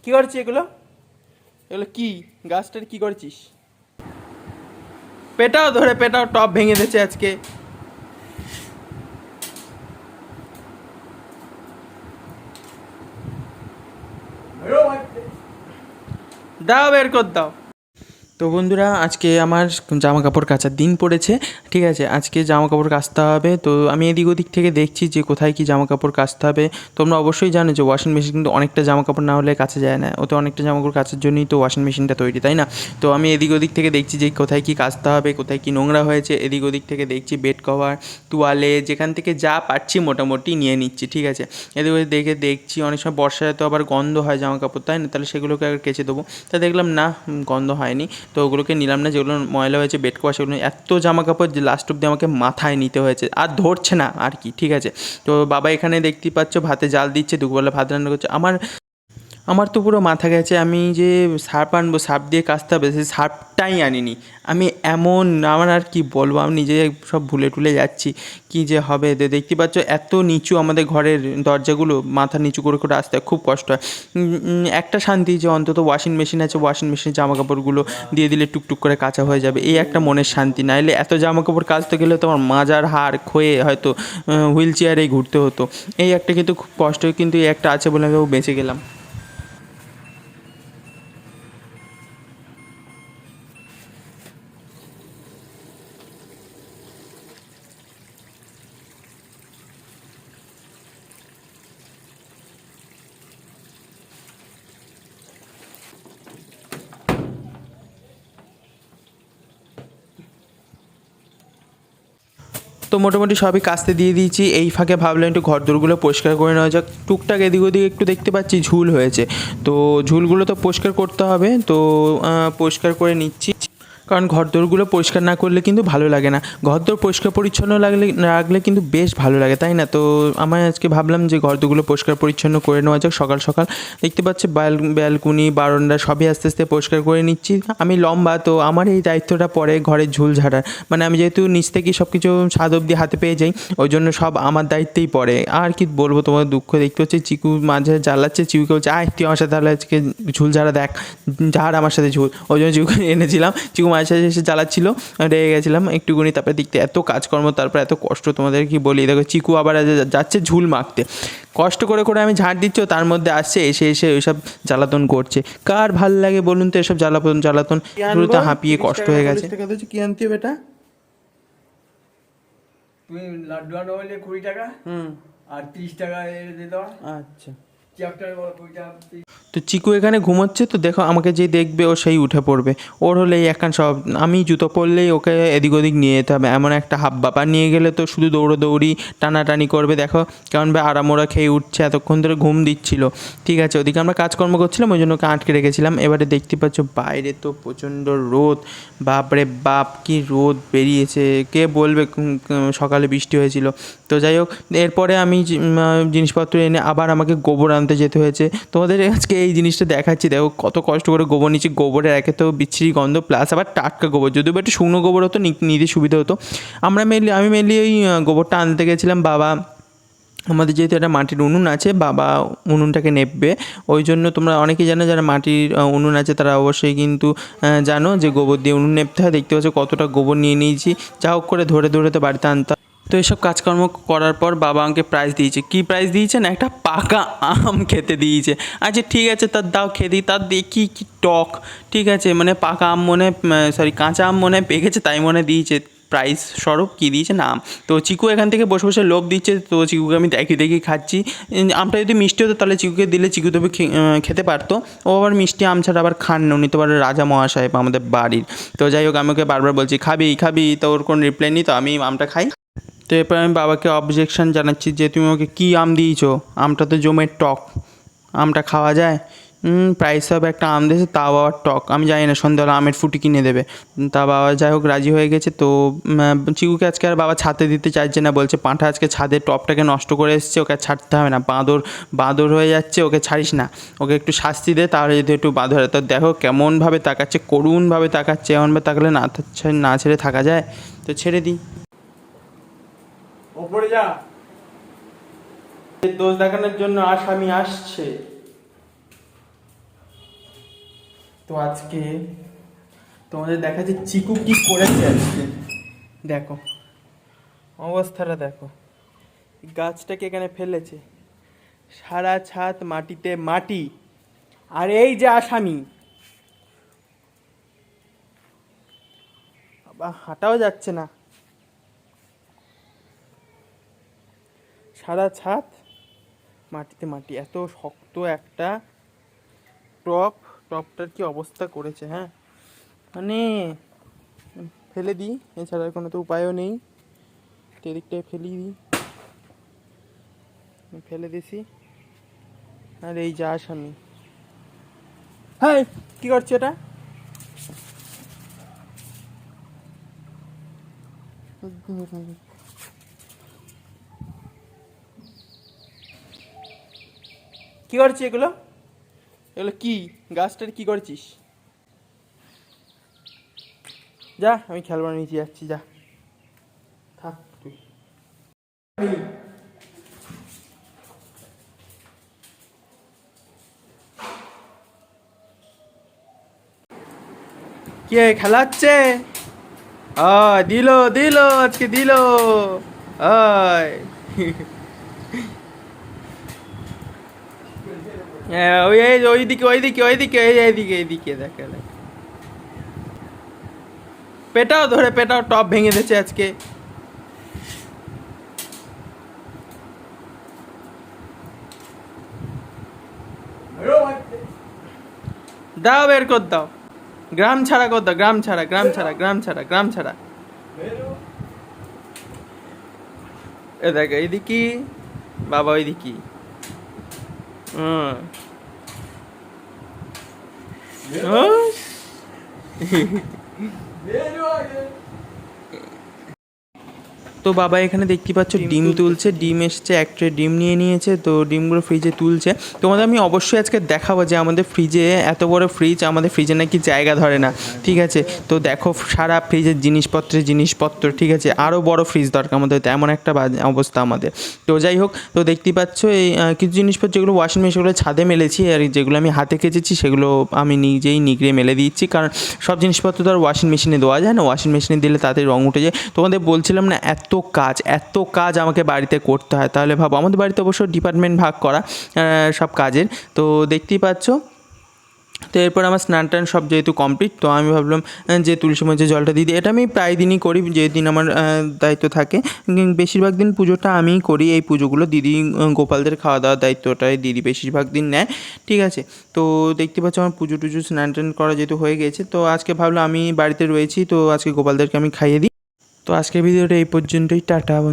কি করছিস এগুলো? এগুলো কি? গাছটার কি করছিস? পেটাও ধরে পেটাও, টপ ভেঙে দিয়েছে আজকে। দাও, বের কর দাও। তো বন্ধুরা, আজকে আমার জামা কাপড় কাচার দিন পড়েছে। ঠিক আছে, আজকে জামা কাপড় কাচতে হবে। তো আমি এদিক ওদিক থেকে দেখছি যে কোথায় কি জামা কাপড় কাচতে হবে। তোমরা অবশ্যই জানো যে ওয়াশিং মেশিন কিন্তু অনেকটা জামা কাপড় না হলে কাচা যায় না। ওতে অনেকটা জামা কাপড় কাচার জন্যই তো ওয়াশিং মেশিনটা তৈরি, তাই না? তো আমি এদিক ওদিক থেকে দেখছি যে কোথায় কি কাচতে হবে, কোথায় কি নোংরা হয়েছে। এদিক ওদিক থেকে দেখছি বেড কভার, তোয়ালে, যেখান থেকে যা পারছি মোটামুটি নিয়ে নিচ্ছি। ঠিক আছে, এদিক ওদিক দেখছি অনেক সময় বর্ষায় তো আবার গন্ধ হয় জামা কাপড়, তাই না? তাহলে সেগুলোকে আগে কেচে দেবো। তা দেখলাম না, গন্ধ হয়নি। তো ওগুলোকে নিলাম না, যেগুলো ময়লা হয়েছে বেড কভার সেগুলো। এত জামা কাপড় যে লাস্ট অব্দি আমাকে মাথায় নিতে হয়েছে, আর ধরছে না আর কি। ঠিক আছে, তো বাবা এখানে দেখতেই পাচ্ছ ভাতে জাল দিচ্ছে, দুপুরবেলা ভাত রান্না করছে। আমার আমার তো পুরো মাথা গেছে। আমি যে সার্ফ আনবো, সার্ফ দিয়ে কাচতে হবে, সেই সার্ফটাই আনিনি আমি। এমন আমার আর কি বলবো, আমি নিজে সব ভুলে টুলে যাচ্ছি কি যে হবে। দেখতে পাচ্ছ এত নিচু আমাদের ঘরের দরজাগুলো, মাথা নিচু করে করে আসতে খুব কষ্ট হয়। একটা শান্তি যে অন্তত ওয়াশিং মেশিন আছে, ওয়াশিং মেশিনে জামা কাপড়গুলো দিয়ে দিলে টুকটুক করে কাচা হয়ে যাবে, এই একটা মনের শান্তি। নাইলে এত জামা কাপড় কাচতে গেলে তোমার মাজার হাড় ক্ষয়ে হয়তো হুইল চেয়ারেই ঘুরতে হতো। এই একটা কিন্তু খুব কষ্ট, কিন্তু এই একটা আছে বলে আমি বেঁচে গেলাম। তো মোটামুটি সবই কাচতে দিয়ে দিয়েছি। এই ফাঁকে ভাবলাম একটু ঘর দোরগুলো পরিষ্কার করে নেওয়া যাক। টুকটাক এদিক ওদিক একটু দেখতে পাচ্ছি ঝুল হয়েছে, তো ঝুলগুলো তো পরিষ্কার করতে হবে। তো পরিষ্কার করে নিচ্ছি, কারণ ঘরদোরগুলো পরিষ্কার না করলে কিন্তু ভালো লাগে না। ঘরদোর পরিষ্কার পরিচ্ছন্ন রাখলে কিন্তু বেশ ভালো লাগে, তাই না? তো আমি আজকে ভাবলাম যে ঘরদোরগুলো পরিষ্কার পরিচ্ছন্ন করে নেওয়া যাক সকাল সকাল। দেখতে পাচ্ছি ব্যালকনি বারান্দা সবই আস্তে আস্তে পরিষ্কার করে নিচ্ছি। আমি লম্বা, তো আমার এই দায়িত্বটা পড়ে ঘরের ঝুল ঝাড়ার। মানে আমি যেহেতু নিচ থেকে সব কিছু ছাদ অবধি হাতে পেয়ে যাই, ওই জন্য সব আমার দায়িত্বেই পড়ে। আর কি বলবো, তোমার দুঃখ দেখতে হচ্ছে। চিকু মাঝে জ্বালাচ্ছে, চিকুকে বলছে আয় তুই আমার সাথে তাহলে আজকে ঝুল ঝাড়া দেখ, ঝাড় আমার সাথে ঝুল। ওই জন্য চিকুকে এনেছিলাম। চিকু মাঝে সাথে এসে জ্বালাচ্ছিল, রেগে গেছিলাম একটুকুনি। তারপরে দেখতে এত কাজকর্ম, তারপরে এত কষ্ট, তোমাদের কি বলি। দেখো চিকু আবার যাচ্ছে ঝুল মাখতে, কষ্ট করে করে আমি ঝাড় দিচ্ছি, তার মধ্যে আসছে এসে এসে ওইসব জ্বালাতন করছে। কার ভাল লাগে বলুন তো এসব জ্বালাতন? শুরু তো হাঁপিয়ে কষ্ট হয়ে গেছে। কি আনতে হবে এটা? তুমি লাড্ডু আনো বলে 20 টাকা, আর 30 টাকা দিয়ে দাও। আচ্ছা। চ্যাপ্টার 20 টাকা। তো চিকু এখানে ঘুমোচ্ছে, তো দেখো আমাকে যে দেখবে ও সেই উঠে পড়বে। ওর হলে এই একখান সব, আমি জুতো পরলেই ওকে এদিক ওদিক নিয়ে যেতে হবে। এমন একটা হাব ব্যাপার নিয়ে গেলে তো শুধু দৌড়োদৌড়ি টানাটানি করবে। দেখো কেমন আড়ামোড়া খেয়ে উঠছে, এতক্ষণ ধরে ঘুম দিচ্ছিল। ঠিক আছে, ওদিকে আমরা কাজকর্ম করছিলাম, ওই জন্য ওকে আটকে রেখেছিলাম। এবারে দেখতে পাচ্ছ বাইরে তো প্রচণ্ড রোদ, বাপরে বাপ কি রোদ বেরিয়েছে। কে বলবে সকালে বৃষ্টি হয়েছিল। তো যাই হোক, এরপরে আমি জিনিসপত্র এনে আবার আমাকে গোবর আনতে যেতে হয়েছে। তোমাদের আজকে এই জিনিসটা দেখাচ্ছি, দেখো কত কষ্ট করে গোবর নিচ্ছি। গোবরের একে তো বিচ্ছিরি গন্ধ, প্লাস আবার টাটকা গোবর। যদিও বা একটু শুকনো গোবর হতো নিতে সুবিধা হতো। আমি মেনলি ওই গোবরটা আনতে গেছিলাম। বাবা, আমাদের যেহেতু একটা মাটির উনুন আছে, বাবা উনুনটাকে নেবে। ওই জন্য তোমরা অনেকেই জানো যারা মাটির উনুন আছে, তারা অবশ্যই কিন্তু জানো যে গোবর দিয়ে উনুন নেপতে হয়। দেখতে পাচ্ছ কতটা গোবর নিয়ে নিয়েছি, যা হোক করে ধরে ধরে তো বাড়িতে আনতাম। তো এইসব কাজকর্ম করার পর বাবা আমাকে প্রাইজ দিয়েছে। কী প্রাইজ দিয়েছে না, একটা পাকা আম খেতে দিয়েছে। আচ্ছা ঠিক আছে, তার দাও খেয়ে দিই। তার দেখি কি টক। ঠিক আছে, মানে পাকা আম মনে, সরি কাঁচা আম মনে পেকেছে, তাই মনে দিয়েছে প্রাইজ স্বরূপ। কী দিয়েছে নাম। তো চিকু এখান থেকে বসে বসে লোভ দিচ্ছে, তো চিকুকে আমি দেখি দেখি খাচ্ছি। আমটা যদি মিষ্টি হতো তাহলে চিকুকে দিলে চিকু তবে খেতে পারতো। ও আবার মিষ্টি আম ছাড়া আবার খান না, উনি তো আবার রাজা মহাশয় আমাদের বাড়ির। তো যাই হোক, আমি ওকে বারবার বলছি খাবি খাবি, তো ওর কোনো রিপ্লাই নেই। তো আমি আমটা খাই। তো এরপর আমি বাবাকে অবজেকশান জানাচ্ছি যে তুমি ওকে কী আম দিয়েছো, আমটা তো জমের টক, আমটা খাওয়া যায়? প্রাইস হবে একটা আম দিয়েছে, তা বাবার টক। আমি জানি না, সন্ধ্যাবেলা আমের ফুটি কিনে দেবে। তা বাবা যাই হোক রাজি হয়ে গেছে। তো চিকুকে আজকে আর বাবা ছাদে দিতে চাইছে না, বলছে পাঁঠা আজকে ছাদের টপটাকে নষ্ট করে এসছে, ওকে আর ছাড়তে হবে না, বাঁদর হয়ে যাচ্ছে, ওকে ছাড়িস না, ওকে একটু শাস্তি দে, তাহলে যদি একটু বাঁদর হয়। তো দেখো কেমনভাবে তাকাচ্ছে, করুণভাবে তাকাচ্ছে। এমনভাবে তাকালে না ছেড়ে থাকা যায়? তো ছেড়ে দিই। ওপরে যা। দোষ দেখানোর জন্য আসামি আসছে। তো আজকে তোমাদের দেখা যে চিকু কি করেছে আজকে, দেখো অবস্থাটা দেখো। গাছটাকে এখানে ফেলেছে, সারা ছাদ মাটিতে মাটি, আর এই যে আসামি, বাবা হাঁটাও যাচ্ছে না, সারা ছাদ মাটিতে মাটি। এত শক্ত একটা টপটার কি অবস্থা করেছে, হ্যাঁ মানে ফেলে দিই, এছাড়া কোনো তো উপায়ও নেই। তো এদিকটায় ফেলে দিছি। আর এই যা আসামি, হ্যাঁ কি করছে এটা? কি করছিস এগুলো? এগুলো কি? গাছটার কি করছিস? যা, আমি খেলবার নিচে যাচ্ছি, যা থাক তুই। কে খেলা হচ্ছে? দিল দিল আজকে দিল। আয় হ্যাঁ, ওইদিকে এইদিকে দেখে দেখ, পেটাও ধরে পেটাও, টপ ভেঙে দিয়েছে আজকে। দাও বের কর দাও, গ্রাম ছাড়া কর দাও, গ্রাম ছাড়া। এ দেখ এইদিকে বাবা, ওইদিকে হুম। তো বাবা এখানে দেখতে পাচ্ছ ডিম তুলছে, ডিম এসছে, এক ট্রে ডিম নিয়ে নিয়েছে, তো ডিমগুলো ফ্রিজে তুলছে। তোমাদের আমি অবশ্যই আজকে দেখাবো যে আমাদের ফ্রিজে, এত বড় ফ্রিজ, আমাদের ফ্রিজে নাকি জায়গা ধরে না, ঠিক আছে। তো দেখো সারা ফ্রিজের জিনিসপত্র, ঠিক আছে, আরও বড় ফ্রিজ দরকার আমাদের, তেমন একটা অবস্থা আমাদের। তো যাই হোক, তো দেখতেই পাচ্ছ এই কিছু জিনিসপত্র যেগুলো ওয়াশিং মেশিন, সেগুলো ছাদে মেলেছি, আর যেগুলো আমি হাতে কেচেছি সেগুলো আমি নিজেই নিগড়ে মেলে দিচ্ছি, কারণ সব জিনিসপত্র তো আর ওয়াশিং মেশিনে দেওয়া যায় না, ওয়াশিং মেশিনে দিলে তাতে রং উঠে যায়। তোমাদের বলছিলাম না এত কাজ আমাকে বাড়িতে করতে হয়, তাহলে ভাবো আমাদের বাড়িতে অবশ্য ডিপার্টমেন্ট ভাগ করা সব কাজের। তো দেখতেই পাচ্ছ। তো এরপর আমার স্নান টান সব যেহেতু কমপ্লিট, তো আমি ভাবলাম যে তুলসী মধ্যে জলটা দিয়ে দিই। এটা আমি প্রায় দিনই করি, যেদিন আমার দায়িত্ব থাকে। বেশিরভাগ দিন পুজোটা আমিই করি, এই পুজোগুলো দিদি গোপালদের খাওয়া দাওয়ার দায়িত্বটাই দিদি বেশিরভাগ দিন নেয়, ঠিক আছে। তো দেখতে পাচ্ছ আমার পুজো টুজো স্নান টান করা যেহেতু হয়ে গেছে, তো আজকে ভাবলাম আমি বাড়িতে রয়েছি, তো আজকে গোপালদেরকে আমি খাইয়ে দিই। তো আজকের ভিডিওটা এই পর্যন্তই, টাটা বন্ধু।